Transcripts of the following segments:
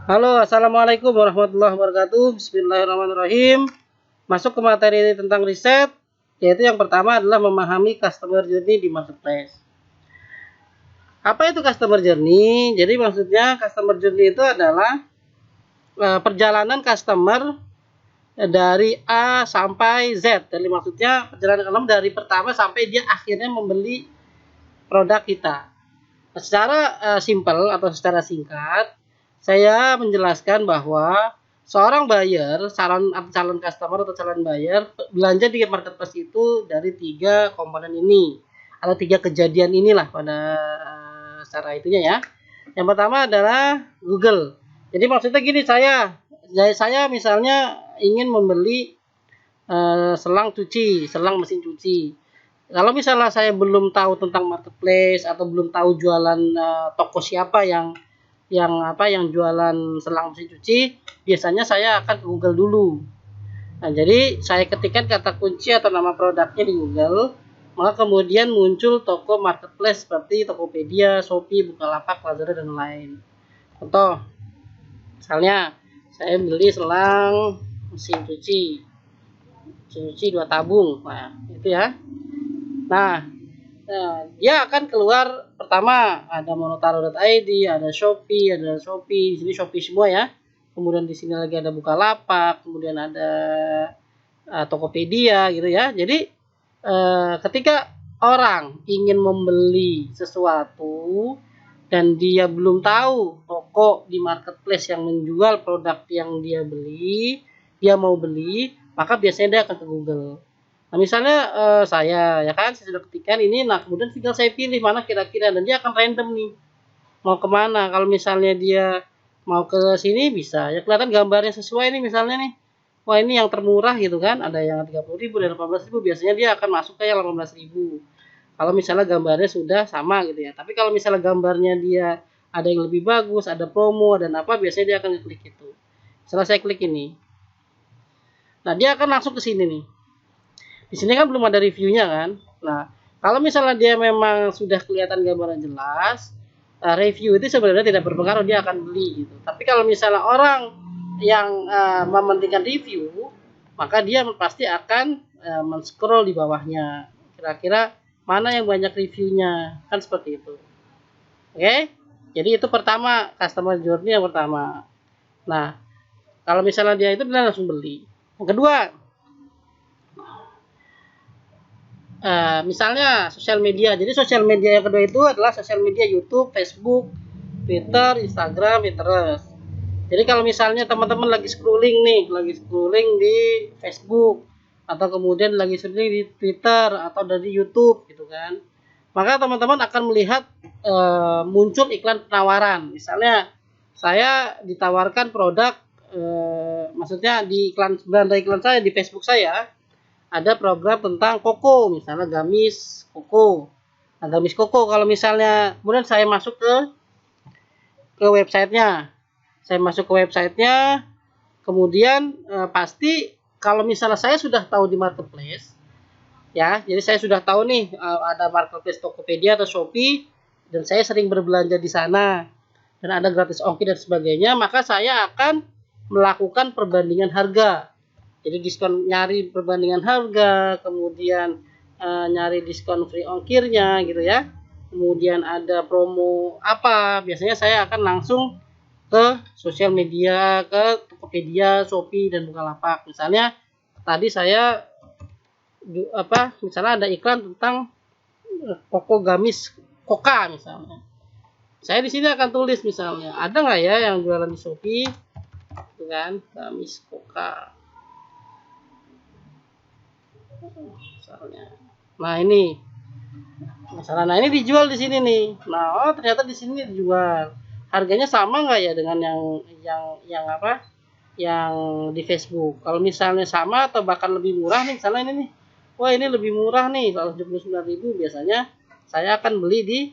Halo, assalamualaikum warahmatullahi wabarakatuh. Bismillahirrahmanirrahim. Masuk ke materi tentang riset, yaitu yang pertama adalah memahami customer journey di marketplace. Apa itu customer journey? Jadi maksudnya customer journey itu adalah perjalanan customer dari A sampai Z. Jadi maksudnya perjalanan dari pertama sampai dia akhirnya membeli produk kita. Secara simpel atau secara singkat, saya menjelaskan bahwa seorang buyer, calon customer atau calon buyer belanja di marketplace itu dari 3 komponen ini atau 3 kejadian inilah pada secara itunya ya. Yang pertama adalah Google. Jadi maksudnya gini, saya misalnya ingin membeli selang mesin cuci. Kalau misalnya saya belum tahu tentang marketplace atau belum tahu jualan toko siapa yang jualan selang mesin cuci, biasanya saya akan ke Google dulu. Nah, jadi saya ketikkan kata kunci atau nama produknya di Google, maka kemudian muncul toko marketplace seperti Tokopedia, Shopee, Bukalapak, Lazada dan lain. Contoh, misalnya saya beli selang mesin cuci 2 tabung. Nah, itu ya. Nah, dia akan keluar pertama ada monotaro.id, ada Shopee, di sini Shopee semua ya. Kemudian di sini lagi ada Bukalapak, kemudian ada Tokopedia gitu ya. Jadi ketika orang ingin membeli sesuatu dan dia belum tahu toko di marketplace yang menjual produk yang dia mau beli, maka biasanya dia akan ke Google. Nah, misalnya saya sudah ketikkan ini, nah kemudian tinggal saya pilih mana kira-kira, dan dia akan random nih mau kemana. Kalau misalnya dia mau ke sini bisa ya kelihatan gambarnya sesuai nih, misalnya nih, wah ini yang termurah gitu kan, ada yang 30.000 dan 18.000, biasanya dia akan masuk ke yang 18.000 kalau misalnya gambarnya sudah sama gitu ya. Tapi kalau misalnya gambarnya dia ada yang lebih bagus, ada promo dan apa, biasanya dia akan klik itu. Setelah saya klik ini, nah dia akan langsung ke sini nih. Di sini kan belum ada reviewnya kan. Nah, kalau misalnya dia memang sudah kelihatan gambaran jelas, review itu sebenarnya tidak berpengaruh, dia akan beli gitu. Tapi kalau misalnya orang yang mementingkan review, maka dia pasti akan men-scroll di bawahnya. Kira-kira mana yang banyak reviewnya, kan seperti itu. Oke? Jadi itu pertama, customer journey yang pertama. Nah, kalau misalnya dia langsung beli. Yang kedua, misalnya sosial media. Jadi sosial media yang kedua itu adalah sosial media YouTube, Facebook, Twitter, Instagram, Pinterest. Jadi kalau misalnya teman-teman lagi scrolling di Facebook atau kemudian lagi scrolling di Twitter atau dari YouTube gitu kan, maka teman-teman akan melihat muncul iklan penawaran. Misalnya saya ditawarkan produk, maksudnya di beranda iklan saya di Facebook saya ada program tentang koko, misalnya gamis koko. Nah, gamis koko kalau misalnya kemudian saya masuk ke websitenya. Kemudian pasti kalau misalnya saya sudah tahu di marketplace, ya, jadi saya sudah tahu nih ada marketplace Tokopedia atau Shopee dan saya sering berbelanja di sana dan ada gratis ongkir dan sebagainya, maka saya akan melakukan perbandingan harga. Jadi nyari perbandingan harga, kemudian nyari diskon free ongkirnya gitu ya. Kemudian ada promo apa, biasanya saya akan langsung ke sosial media, ke Tokopedia, Shopee dan Bukalapak. Misalnya tadi saya misalnya ada iklan tentang koko gamis Koka misalnya. Saya di sini akan tulis misalnya, ada nggak ya yang jualan di Shopee, gitu kan, gamis Koka. Misalnya. Nah ini dijual di sini nih. Nah, ternyata di sini dijual. Harganya sama nggak ya dengan yang di Facebook? Kalau misalnya sama atau bahkan lebih murah nih, misalnya ini nih. Wah, ini lebih murah nih, 179.000, biasanya saya akan beli di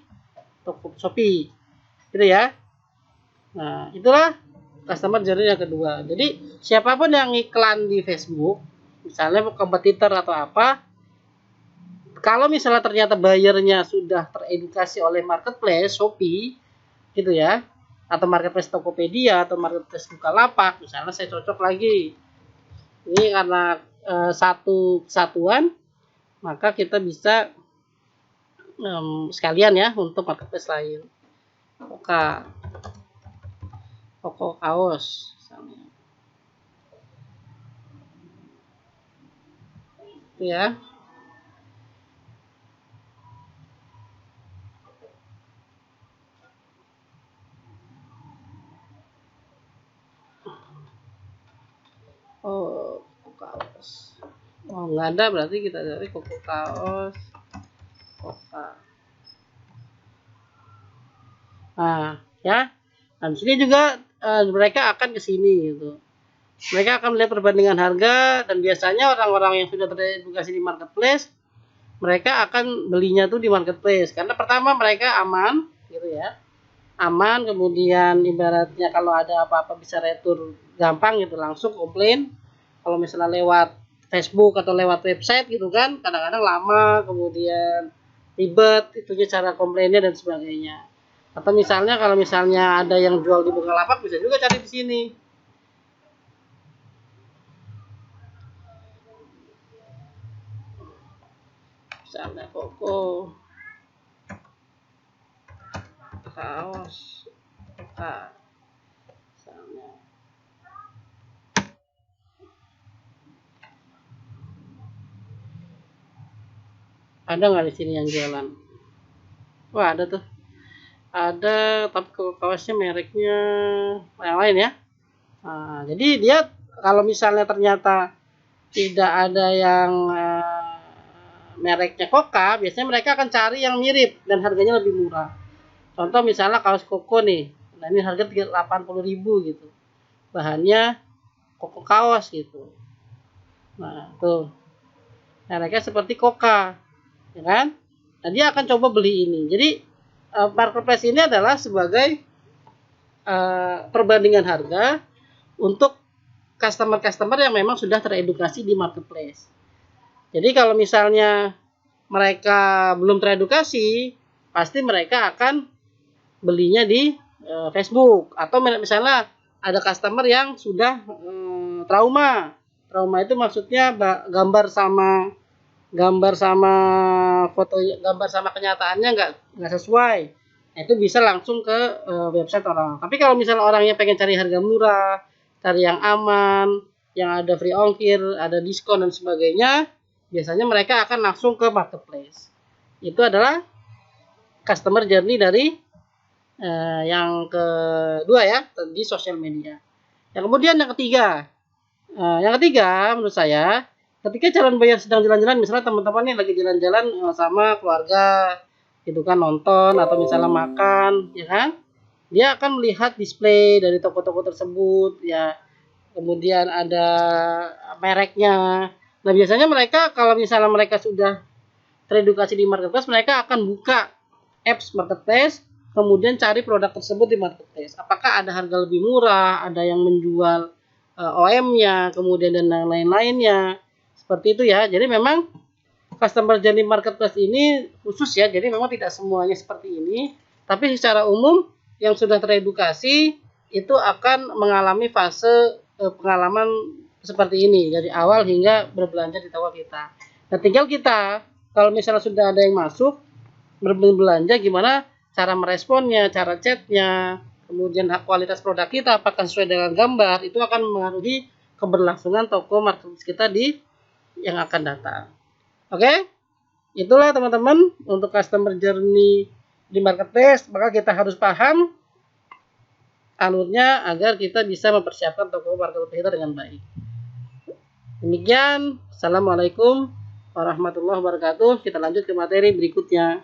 toko Shopee. Gitu ya. Nah, itulah customer journey yang kedua. Jadi, siapapun yang iklan di Facebook, misalnya kompetitor atau apa, kalau misalnya ternyata bayarnya sudah teredukasi oleh marketplace Shopee gitu ya, atau marketplace Tokopedia atau marketplace Bukalapak, misalnya saya cocok lagi. Ini karena satu kesatuan, maka kita bisa sekalian ya untuk marketplace lain. Toko kaos misalnya. Itu ya. Oh, kaos. Oh, nggak ada, berarti kita cari koko kaos. Koka. Nah, ya. Dan di sini juga mereka akan ke sini gitu. Mereka akan melihat perbandingan harga, dan biasanya orang-orang yang sudah teredukasi di marketplace, mereka akan belinya tuh di marketplace karena pertama mereka aman gitu ya. Aman, kemudian ibaratnya kalau ada apa-apa bisa retur gampang gitu, langsung komplain. Kalau misalnya lewat Facebook atau lewat website gitu kan, kadang-kadang lama, kemudian ribet itunya cara komplainnya dan sebagainya. Atau misalnya kalau misalnya ada yang jual di Bukalapak, bisa juga cari di sini. Misalnya koko kaos koka misalnya. Ada nggak di sini yang jualan? Wah, ada tuh. Ada, tapi kaosnya mereknya yang lain ya. Nah, jadi dia kalau misalnya ternyata tidak ada yang mereknya Koka, biasanya mereka akan cari yang mirip dan harganya lebih murah. Contoh misalnya kaos koko nih, nah ini harga 80.000 gitu. Bahannya koko kaos gitu. Nah, tuh. Mereknya seperti Koka, ya kan? Nah, dia akan coba beli ini. Jadi marketplace ini adalah sebagai perbandingan harga untuk customer-customer yang memang sudah teredukasi di marketplace. Jadi kalau misalnya mereka belum teredukasi, pasti mereka akan belinya di Facebook. Atau misalnya ada customer yang sudah trauma. Trauma itu maksudnya gambar sama foto, gambar sama kenyataannya nggak sesuai. Nah, itu bisa langsung ke website orang. Tapi kalau misalnya orangnya pengen cari harga murah, cari yang aman, yang ada free ongkir, ada diskon dan sebagainya, biasanya mereka akan langsung ke marketplace. Itu adalah customer journey dari yang kedua ya, di sosial media. Yang kemudian yang ketiga menurut saya, ketika calon buyer sedang jalan-jalan, misalnya teman-teman nih lagi jalan-jalan sama keluarga, gitu kan, nonton atau misalnya makan, ya kan, dia akan melihat display dari toko-toko tersebut, ya, kemudian ada mereknya. Nah, biasanya mereka kalau misalnya mereka sudah teredukasi di marketplace, mereka akan buka apps marketplace, kemudian cari produk tersebut di marketplace. Apakah ada harga lebih murah, ada yang menjual OM-nya, kemudian dan lain-lainnya. Seperti itu ya. Jadi memang customer journey marketplace ini khusus ya. Jadi memang tidak semuanya seperti ini. Tapi secara umum yang sudah teredukasi itu akan mengalami fase pengalaman seperti ini dari awal hingga berbelanja di toko kita. Nah, tinggal kita kalau misalnya sudah ada yang masuk berbelanja, gimana cara meresponnya, cara chatnya, kemudian kualitas produk kita apakah sesuai dengan gambar, itu akan mengaruhi keberlangsungan toko marketplace kita di yang akan datang. Oke, itulah teman-teman untuk customer journey di marketplace. Maka kita harus paham alurnya agar kita bisa mempersiapkan toko marketplace kita dengan baik. Demikian, assalamualaikum warahmatullahi wabarakatuh. Kita lanjut ke materi berikutnya.